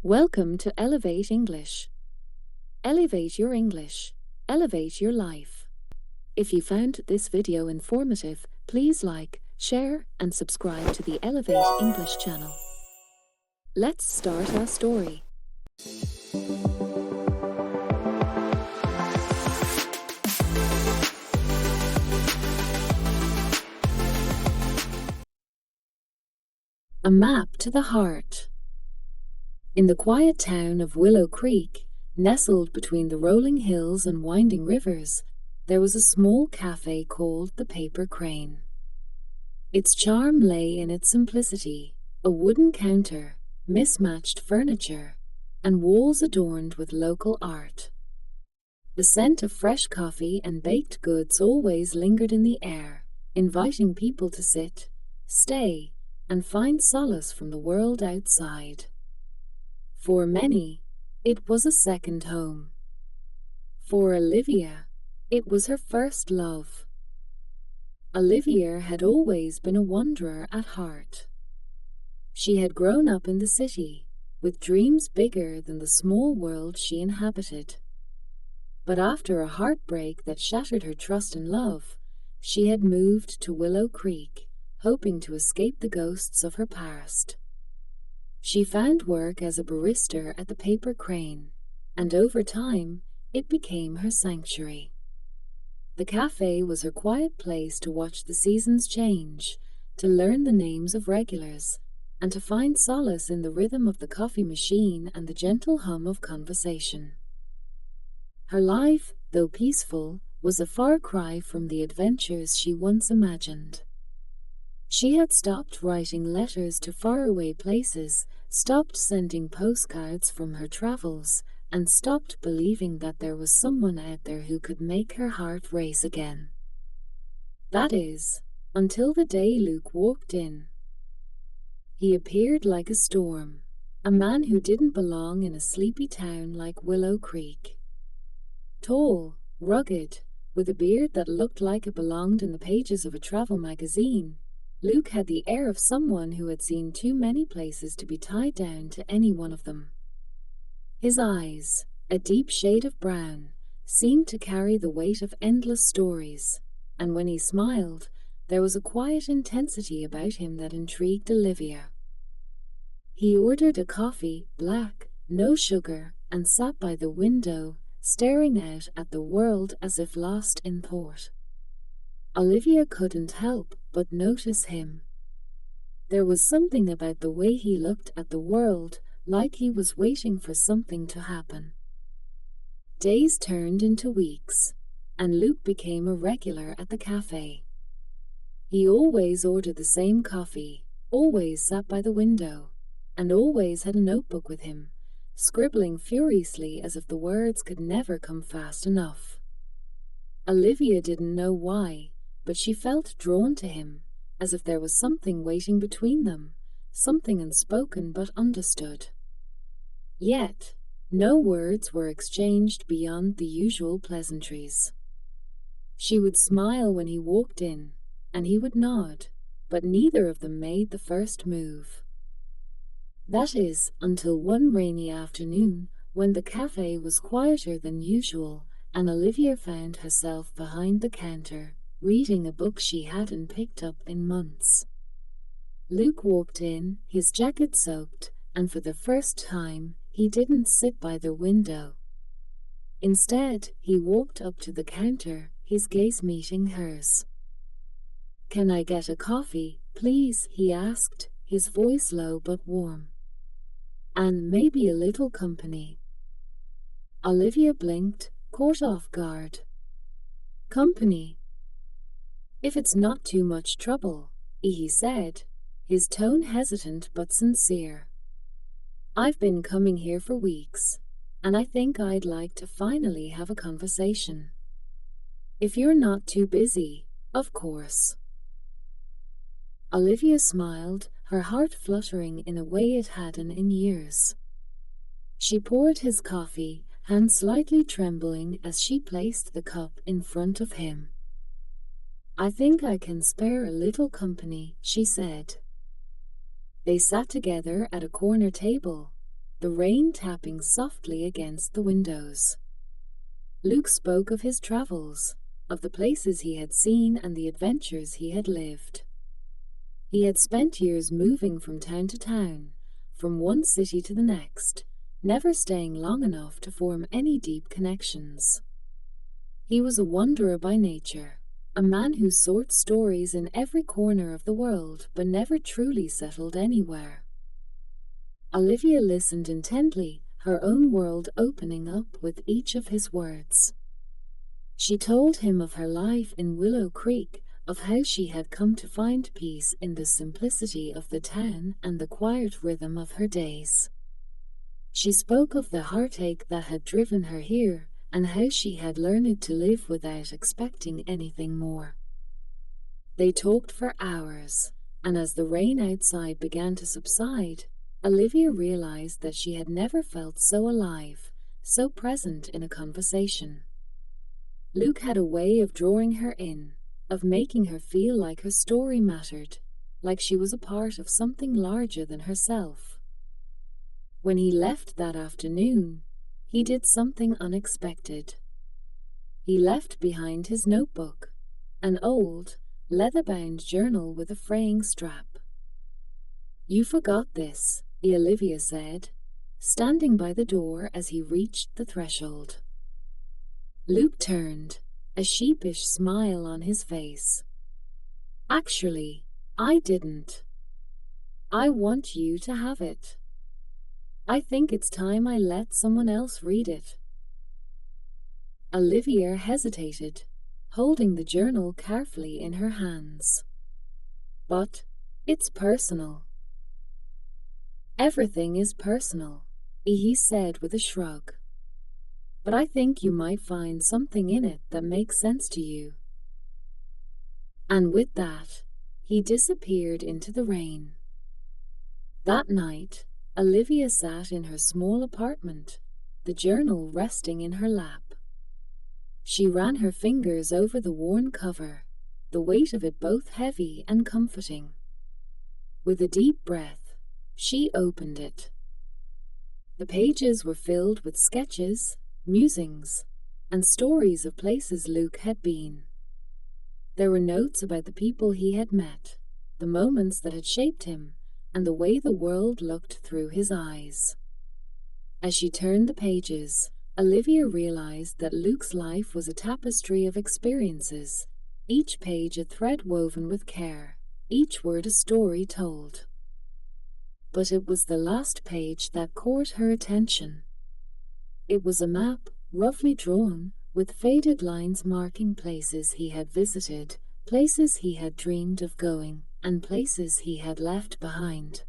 Welcome to Elevate English. Elevate your English. Elevate your life. If you found this video informative, please like, share, and subscribe to the Elevate English channel. Let's start our story. A map to the heart. In the quiet town of Willow Creek, nestled between the rolling hills and winding rivers, there was a small cafe called the Paper Crane. Its charm lay in its simplicity: a wooden counter, mismatched furniture, and walls adorned with local art. The scent of fresh coffee and baked goods always lingered in the air, inviting people to sit, stay, and find solace from the world outside. For many, it was a second home. For Olivia, it was her first love. Olivia had always been a wanderer at heart. She had grown up in the city, with dreams bigger than the small world she inhabited. But after a heartbreak that shattered her trust and love, she had moved to Willow Creek, hoping to escape the ghosts of her past. She found work as a barista at the Paper Crane, and over time, it became her sanctuary. The cafe was her quiet place to watch the seasons change, to learn the names of regulars, and to find solace in the rhythm of the coffee machine and the gentle hum of conversation. Her life, though peaceful, was a far cry from the adventures she once imagined. She had stopped writing letters to faraway places, stopped sending postcards from her travels, and stopped believing that there was someone out there who could make her heart race again. That is, until the day Luke walked in. He appeared like a storm, a man who didn't belong in a sleepy town like Willow Creek. Tall, rugged, with a beard that looked like it belonged in the pages of a travel magazine, Luke had the air of someone who had seen too many places to be tied down to any one of them. His eyes, a deep shade of brown, seemed to carry the weight of endless stories, and when he smiled, there was a quiet intensity about him that intrigued Olivia. He ordered a coffee, black, no sugar, and sat by the window, staring out at the world as if lost in thought. Olivia couldn't help but notice him. There was something about the way he looked at the world, like he was waiting for something to happen. Days turned into weeks, and Luke became a regular at the cafe. He always ordered the same coffee, always sat by the window, and always had a notebook with him, scribbling furiously as if the words could never come fast enough. Olivia didn't know why, but she felt drawn to him, as if there was something waiting between them, something unspoken but understood. Yet, no words were exchanged beyond the usual pleasantries. She would smile when he walked in, and he would nod, but neither of them made the first move. That is, until one rainy afternoon, when the cafe was quieter than usual, and Olivia found herself behind the counter, reading a book she hadn't picked up in months. Luke walked in, his jacket soaked, and for the first time, he didn't sit by the window. Instead, he walked up to the counter, his gaze meeting hers. "Can I get a coffee, please?" he asked, his voice low but warm. "And maybe a little company." Olivia blinked, caught off guard. "Company? If it's not too much trouble," he said, his tone hesitant but sincere. "I've been coming here for weeks, and I think I'd like to finally have a conversation. If you're not too busy, of course." Olivia smiled, her heart fluttering in a way it hadn't in years. She poured his coffee, hand slightly trembling as she placed the cup in front of him. "I think I can spare a little company," she said. They sat together at a corner table, the rain tapping softly against the windows. Luke spoke of his travels, of the places he had seen and the adventures he had lived. He had spent years moving from town to town, from one city to the next, never staying long enough to form any deep connections. He was a wanderer by nature, a man who sought stories in every corner of the world but never truly settled anywhere. Olivia listened intently, her own world opening up with each of his words. She told him of her life in Willow Creek, of how she had come to find peace in the simplicity of the town and the quiet rhythm of her days. She spoke of the heartache that had driven her here, and how she had learned to live without expecting anything more. They talked for hours, and as the rain outside began to subside, Olivia realized that she had never felt so alive, so present in a conversation. Luke had a way of drawing her in, of making her feel like her story mattered, like she was a part of something larger than herself. When he left that afternoon, he did something unexpected. He left behind his notebook, an old, leather-bound journal with a fraying strap. "You forgot this," Olivia said, standing by the door as he reached the threshold. Luke turned, a sheepish smile on his face. "Actually, I didn't. I want you to have it. I think it's time I let someone else read it." Olivia hesitated, holding the journal carefully in her hands. "But it's personal." "Everything is personal," he said with a shrug. "But I think you might find something in it that makes sense to you." And with that, he disappeared into the rain. That night, Olivia sat in her small apartment, the journal resting in her lap. She ran her fingers over the worn cover, the weight of it both heavy and comforting. With a deep breath, she opened it. The pages were filled with sketches, musings, and stories of places Luke had been. There were notes about the people he had met, the moments that had shaped him, and the way the world looked through his eyes. As she turned the pages, Olivia realized that Luke's life was a tapestry of experiences, each page a thread woven with care, each word a story told. But it was the last page that caught her attention. It was a map, roughly drawn, with faded lines marking places he had visited, places he had dreamed of going, and places he had left behind.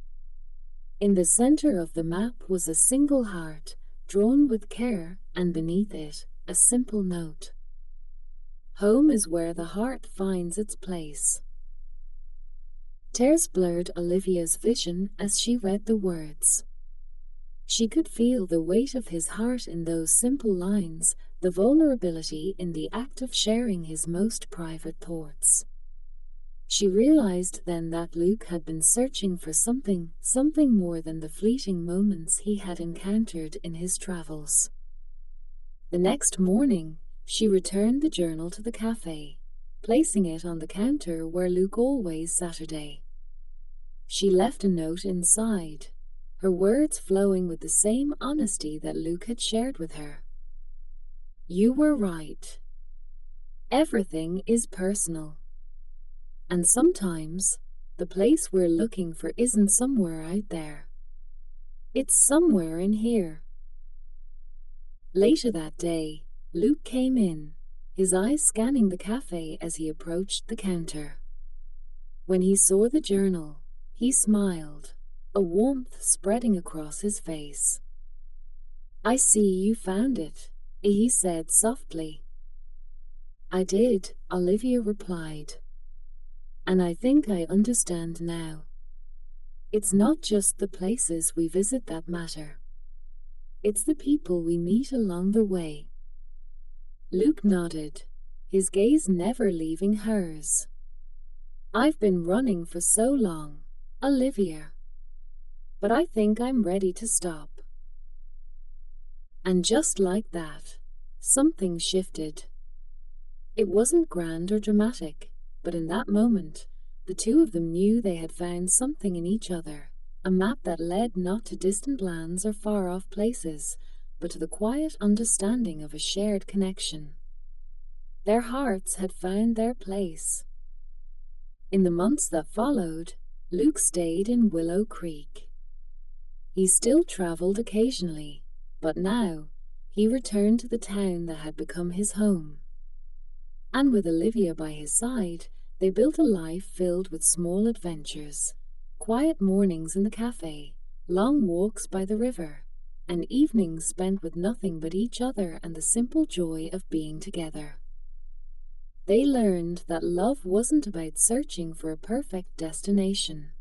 In the center of the map was a single heart, drawn with care, and beneath it, a simple note. "Home is where the heart finds its place." Tears blurred Olivia's vision as she read the words. She could feel the weight of his heart in those simple lines, the vulnerability in the act of sharing his most private thoughts. She realized then that Luke had been searching for something more than the fleeting moments he had encountered in his travels. The next morning, she returned the journal to the cafe, placing it on the counter where Luke always Saturday. She left a note inside, her words flowing with the same honesty that Luke had shared with her. "You were right. Everything is personal. And sometimes, the place we're looking for isn't somewhere out there. It's somewhere in here." Later that day, Luke came in, his eyes scanning the cafe as he approached the counter. When he saw the journal, he smiled, a warmth spreading across his face. "I see you found it," he said softly. "I did," Olivia replied. "And I think I understand now. It's not just the places we visit that matter. It's the people we meet along the way." Luke nodded, his gaze never leaving hers. "I've been running for so long, Olivia. But I think I'm ready to stop. And just like that, something shifted. It wasn't grand or dramatic, but in that moment, the two of them knew they had found something in each other, a map that led not to distant lands or far-off places, but to the quiet understanding of a shared connection. Their hearts had found their place. In the months that followed, Luke stayed in Willow Creek. He still traveled occasionally, but now he returned to the town that had become his home. And with Olivia by his side, they built a life filled with small adventures, quiet mornings in the cafe, long walks by the river, and evenings spent with nothing but each other and the simple joy of being together. They learned that love wasn't about searching for a perfect destination.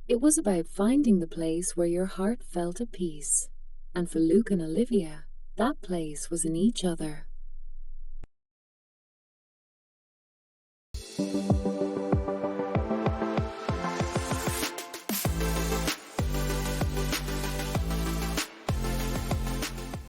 It was about finding the place where your heart felt at peace, and for Luke and Olivia, that place was in each other.